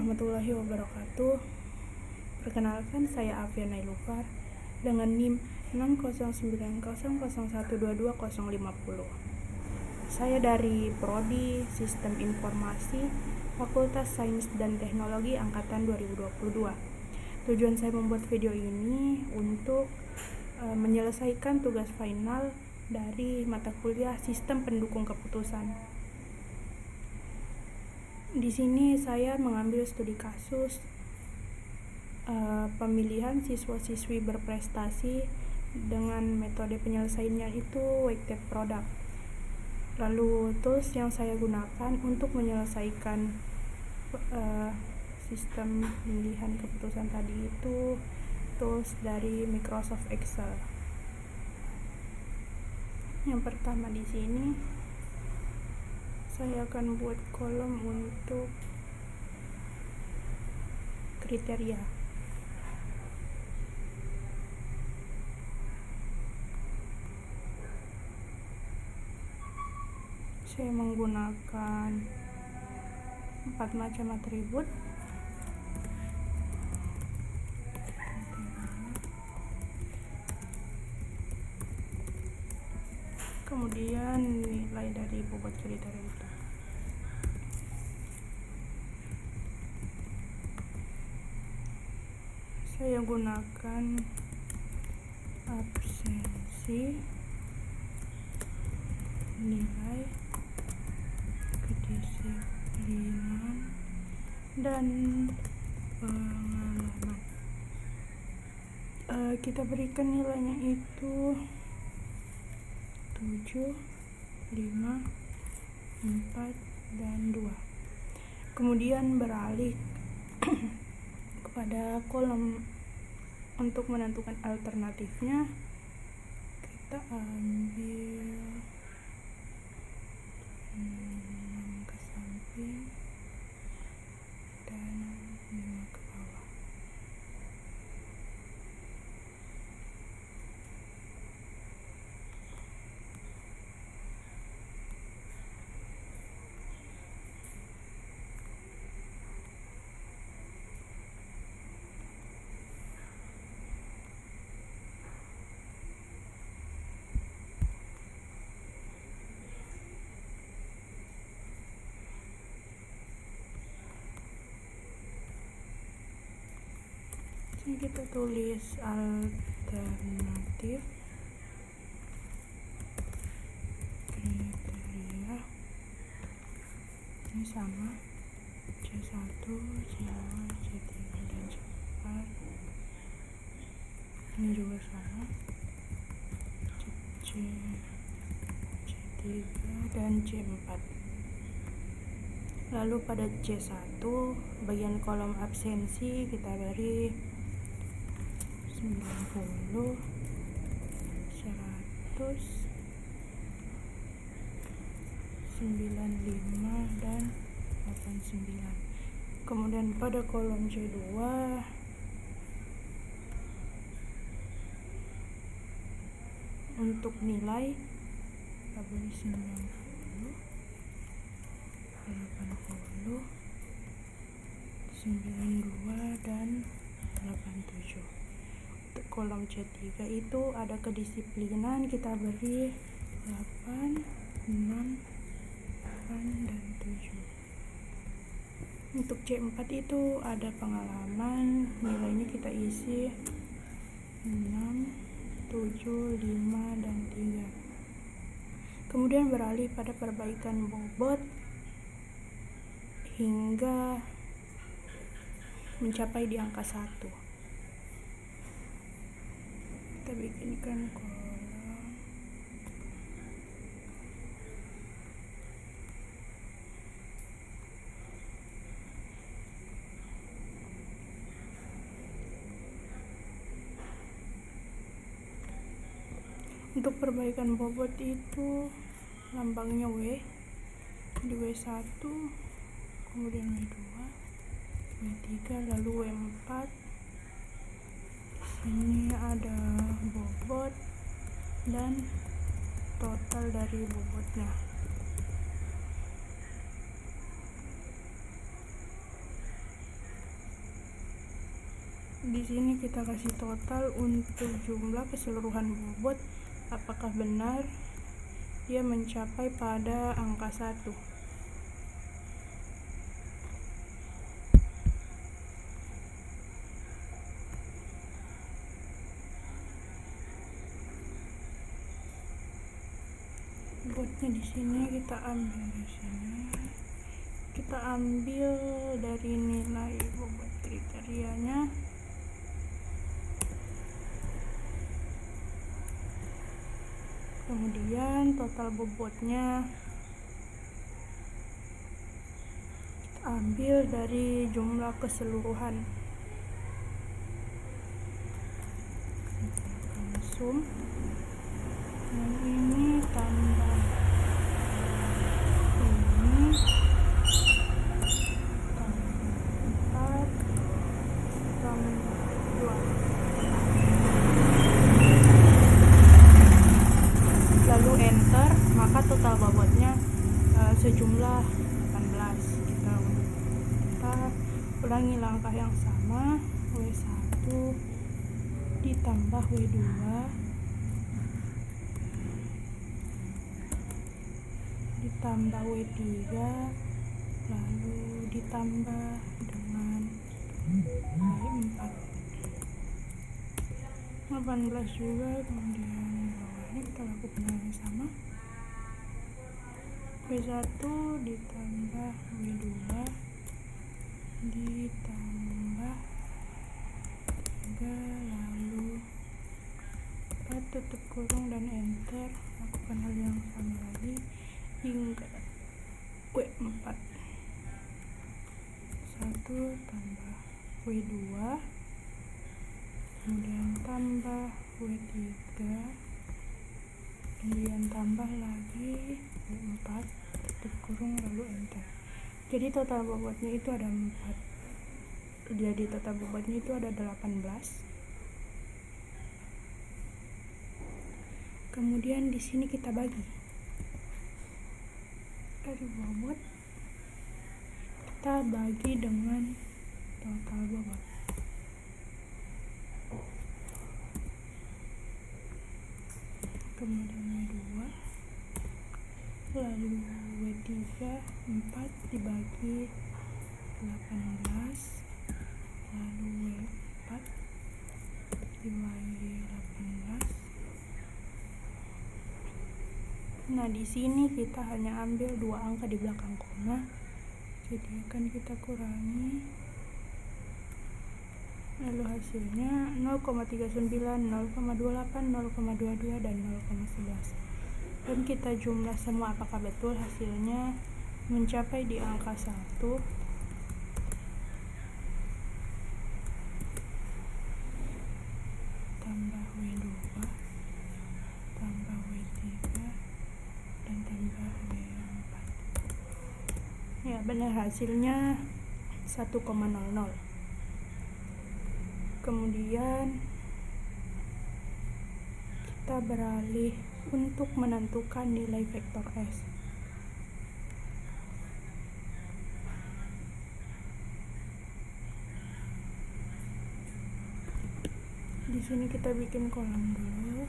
warahmatullahi wabarakatuh. Perkenalkan, saya Afia Nailufar dengan NIM 60900122050. Saya dari Prodi Sistem Informasi Fakultas Sains dan Teknologi Angkatan 2022. Tujuan saya membuat video ini untuk menyelesaikan tugas final dari mata kuliah Sistem Pendukung Keputusan. Di sini saya mengambil studi kasus pemilihan siswa-siswi berprestasi dengan metode penyelesaiannya itu weighted product. Lalu tools yang saya gunakan untuk menyelesaikan sistem pemilihan keputusan tadi itu tools dari Microsoft Excel. Yang pertama di sini saya akan buat kolom untuk kriteria. Saya menggunakan 4 macam atribut. Kemudian nilai dari bobot kriteria itu. Saya gunakan absensi, nilai, kedisiplinan, dan pengalaman. Kita berikan nilainya itu 7, 5, 4, dan 2. Kemudian beralih pada kolom untuk menentukan alternatifnya. Kita ambil 6 ke samping dan 5 ke bawah. Ini kita tulis alternatif kriteria ini sama C1, C2, C3, dan C4. Ini juga sama C, C3, dan C4. Lalu pada C1 bagian kolom absensi kita beri 90, 100, 95, dan 89. Kemudian pada kolom C2 untuk nilai kita beri 90, 80, 92, dan 87. Untuk kolom C3 itu ada kedisiplinan, kita beri 8, 6, 8, dan 7. Untuk C4 itu ada pengalaman, nilainya kita isi 6, 7, 5, dan 3. Kemudian beralih pada perbaikan bobot hingga mencapai di angka 1. Kita bikinkan kolom untuk perbaikan bobot itu lambangnya W di W1, kemudian W2, W3, lalu W4. Ini ada bobot dan total dari bobotnya. Di sini kita kasih total untuk jumlah keseluruhan bobot, apakah benar dia mencapai pada angka 1. Bobotnya di sini kita ambil dari nilai bobot kriterianya. Kemudian total bobotnya kita ambil dari jumlah keseluruhan. Langsung yang ini tambah ini tambah 4 tambah 2, lalu enter, maka total bobotnya sejumlah 18. Kita ulangi langkah yang sama, W1 ditambah W2 ditambah W3, lalu ditambah dengan W4 18 juga. Kemudian bawahnya kita lakukan hal yang sama, W1 ditambah W2 ditambah 3, lalu 4 tutup kurung dan enter. Lakukan hal yang sama lagi hingga W4. 1 tambah W2, kemudian tambah W3, kemudian tambah lagi W4 tutup kurung lalu enter. Jadi total bobotnya itu ada 4. Jadi total bobotnya itu ada 18. Kemudian di sini kita bagi dari bobot, kita bagi dengan total bobot. Kemudian W2, lalu W3 4 dibagi 18, lalu W4 dibagi 18. Nah, di sini kita hanya ambil 2 angka di belakang koma, jadi akan kita kurangi, lalu hasilnya 0,39, 0,28, 0,22 dan 0,11. Dan kita jumlah semua apakah betul hasilnya mencapai di angka 1. Tambah W2 tambah W3 dan tambah W4. Ya, benar, hasilnya 1,00. Kemudian kita beralih untuk menentukan nilai vektor S. Di sini kita bikin kolom dulu.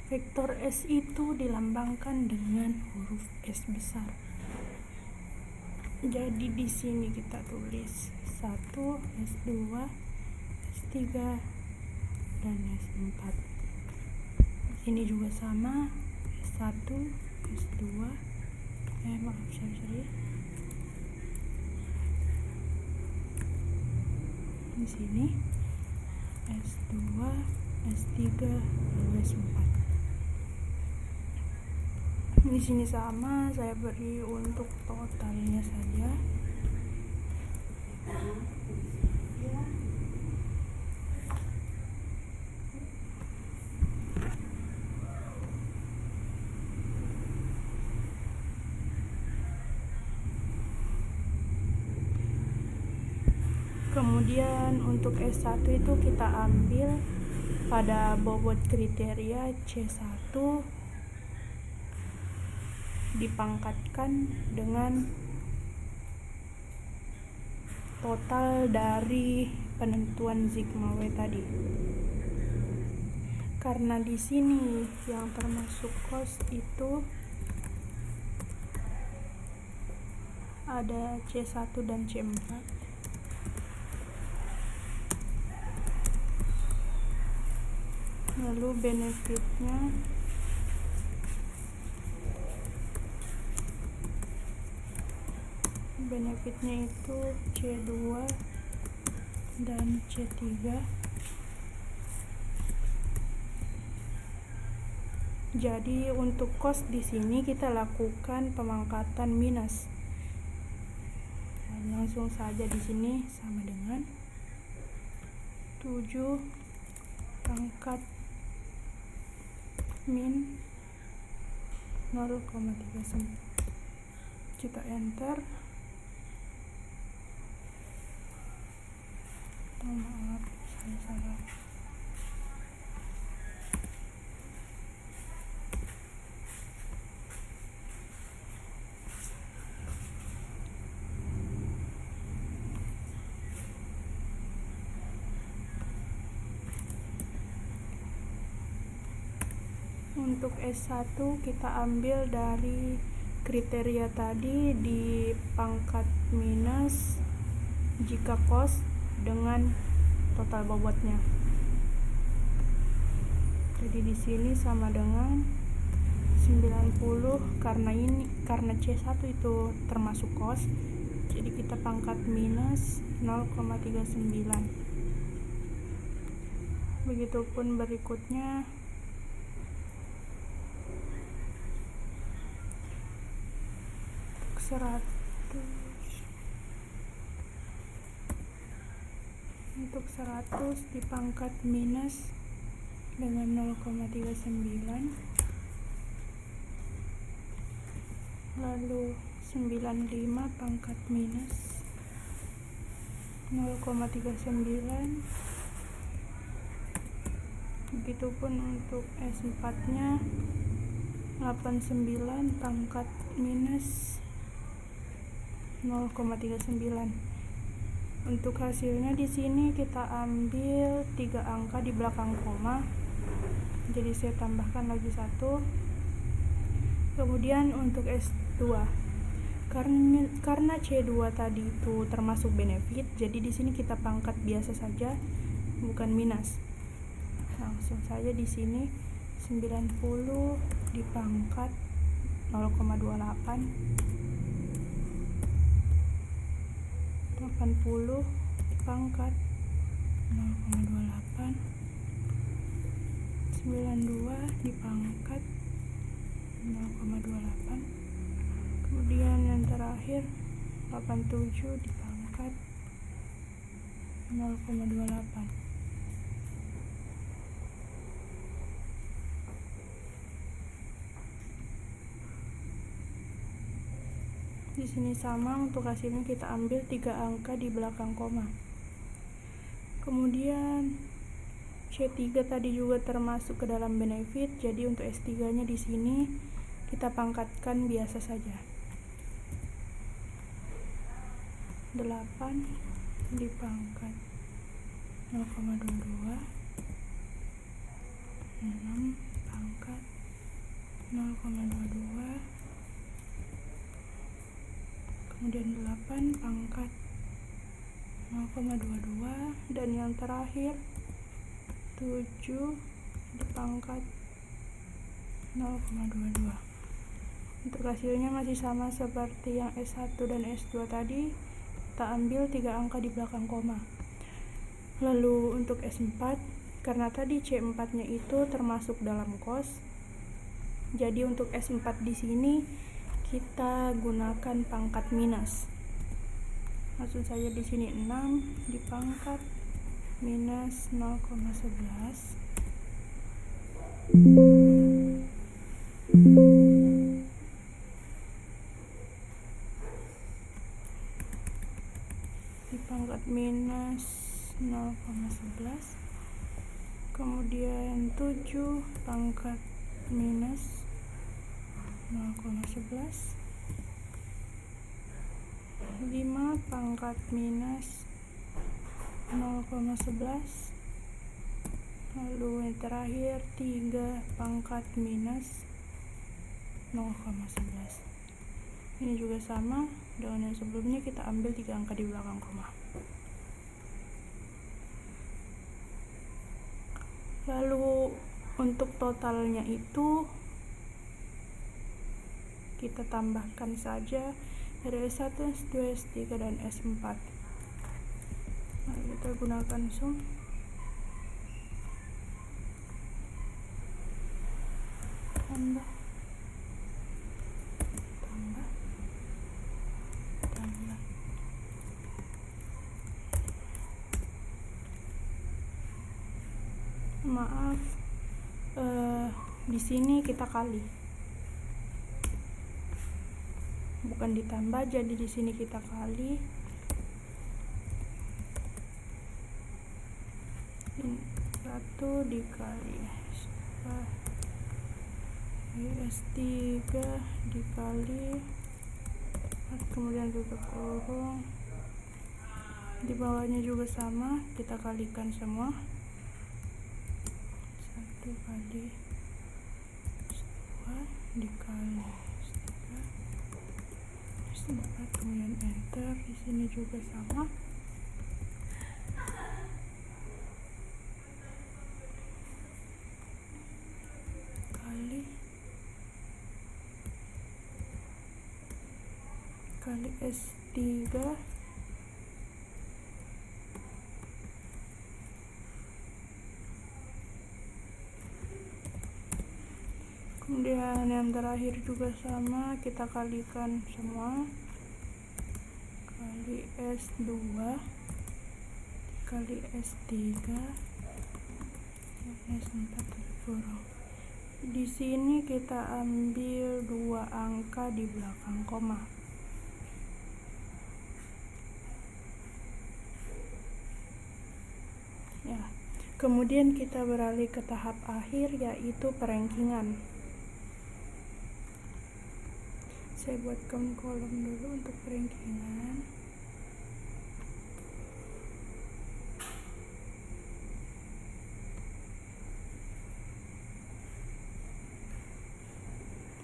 Vektor S itu dilambangkan dengan huruf S besar. Jadi di sini kita tulis 1, S2, S3, dan S4. Ini juga sama, S1, S2, sorry. Di sini S2, S3, dan S4. Di sini sama, saya beri untuk totalnya saja. Kemudian untuk S1 itu kita ambil pada bobot kriteria C1 dipangkatkan dengan total dari penentuan sigma W tadi. Karena di sini yang termasuk cos itu ada C1 dan C4. Lalu benefitnya itu C2 dan C3. Jadi untuk cos di sini kita lakukan pemangkatan minus. Langsung saja di sini sama dengan 7 pangkat min 0,39. Kita enter. Maaf, saya salah. Untuk S1 kita ambil dari kriteria tadi di pangkat minus jika cos dengan total bobotnya. Jadi di sini sama dengan 90 karena C1 itu termasuk cos. Jadi kita pangkat minus 0,39. Begitupun berikutnya untuk 100 dipangkat minus dengan 0,39, lalu 95 pangkat minus 0,39. Begitupun untuk S4 nya 89 pangkat minus 0,39. Untuk hasilnya di sini kita ambil 3 angka di belakang koma. Jadi saya tambahkan lagi 1. Kemudian untuk S2, karena C2 tadi itu termasuk benefit, jadi di sini kita pangkat biasa saja, bukan minus. Langsung saja di sini 90 dipangkat 0,28, 80 dipangkat 0,28, 92 dipangkat 0,28, kemudian yang terakhir 87 dipangkat 0,28. Di sini sama, untuk hasilnya kita ambil 3 angka di belakang koma. Kemudian C3 tadi juga termasuk ke dalam benefit, jadi untuk S3 nya di sini kita pangkatkan biasa saja. 8 dipangkat 0,22, 6 pangkat 0,22, kemudian 8 pangkat 0,22, dan yang terakhir 7 dipangkat 0,22. Untuk hasilnya masih sama seperti yang S1 dan S2 tadi, kita ambil 3 angka di belakang koma. Lalu untuk S4, karena tadi C4 nya itu termasuk dalam cos, jadi untuk S4 di sini kita gunakan pangkat minus. Langsung saja di sini 6 dipangkat minus 0,11, di pangkat minus 0,11, kemudian 7 pangkat minus 0,11, 5 pangkat minus 0,11, lalu yang terakhir 3 pangkat minus 0,11. Ini juga sama dengan yang sebelumnya, kita ambil 3 angka di belakang koma. Lalu untuk totalnya itu kita tambahkan saja dari S1, S2, S3, dan S4. Mari kita gunakan sum. Tambah, maaf, di sini kita kali, bukan ditambah, jadi di sini kita kali. Ini 1 dikali S3 dikali 4, kemudian tutup kurung, di bawahnya juga sama, kita kalikan semua. 1 kali S2 dikali S3 S4, kemudian enter. Di sini juga sama, kali S3 kemudian yang terakhir juga sama, kita kalikan semua, kali S2 kali S3 S4 kurung. Di sini kita ambil 2 angka di belakang koma. Ya, kemudian kita beralih ke tahap akhir, yaitu perengkingan. Saya buatkan kolom dulu untuk perengkingan.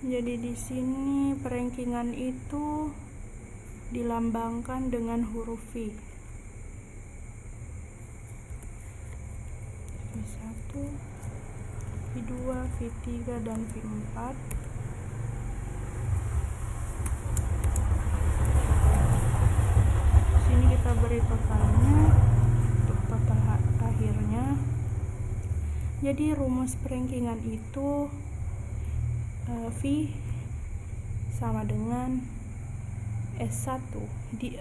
Jadi di sini perengkingan itu dilambangkan dengan huruf V. V1, V2, V3, dan V4. Di sini kita beri totalnya untuk total akhirnya. Jadi rumus perengkingan itu V sama dengan S1 di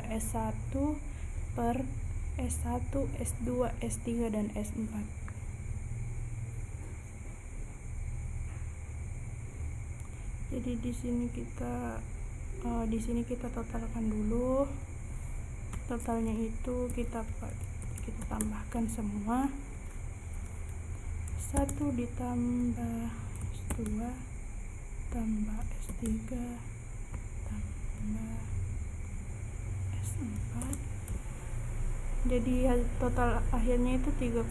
S1 per S1, S2, S3, dan S4. Jadi di sini kita totalkan dulu. Totalnya itu kita tambahkan semua. 1 ditambah S2 tambah S3 tambah S4. Jadi total akhirnya itu 3,08.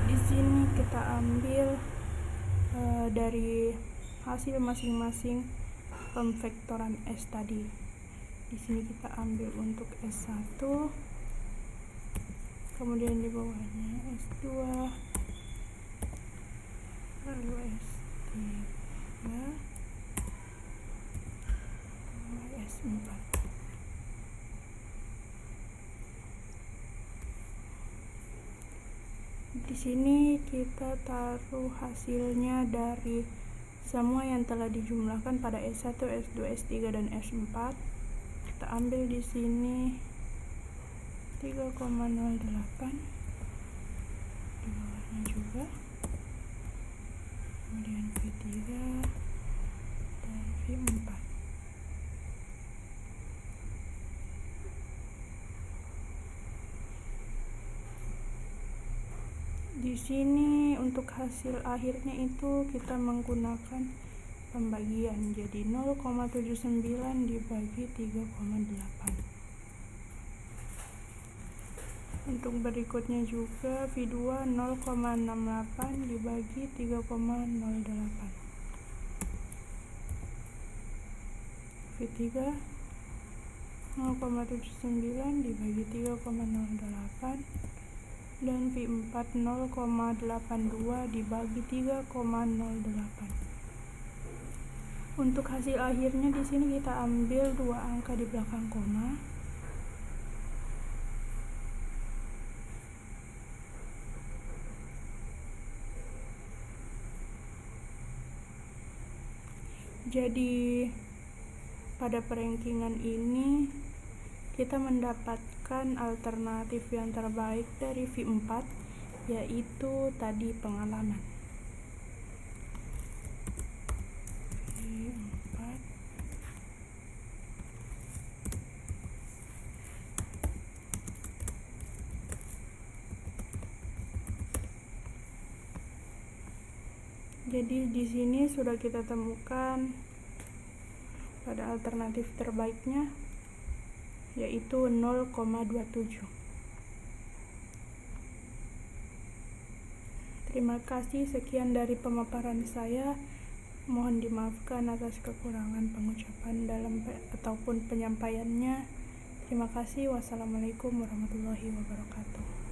Di sini kita ambil dari hasil masing-masing pemvektoran S tadi. Di sini kita ambil untuk S1, kemudian di bawahnya S2, lalu S3, S4. Di sini kita taruh hasilnya dari semua yang telah dijumlahkan pada S1, S2, S3, dan S4. Kita ambil di sini 3,08, di bawahnya juga, kemudian V3, V4. Di sini untuk hasil akhirnya itu kita menggunakan pembagian, jadi 0,79 dibagi 3,8. Untuk berikutnya juga V2 0,68 dibagi 3,08. V3 0,79 dibagi 3,08 dan V4 0,82 dibagi 3,08. Untuk hasil akhirnya di sini kita ambil dua angka di belakang koma. Jadi pada perankingan ini kita mendapatkan alternatif yang terbaik dari V4, yaitu tadi pengalaman. V4 Jadi di sini sudah kita temukan pada alternatif terbaiknya yaitu 0,27. Terima kasih, sekian dari pemaparan saya. Mohon dimaafkan atas kekurangan pengucapan ataupun penyampaiannya. Terima kasih. Wassalamualaikum warahmatullahi wabarakatuh.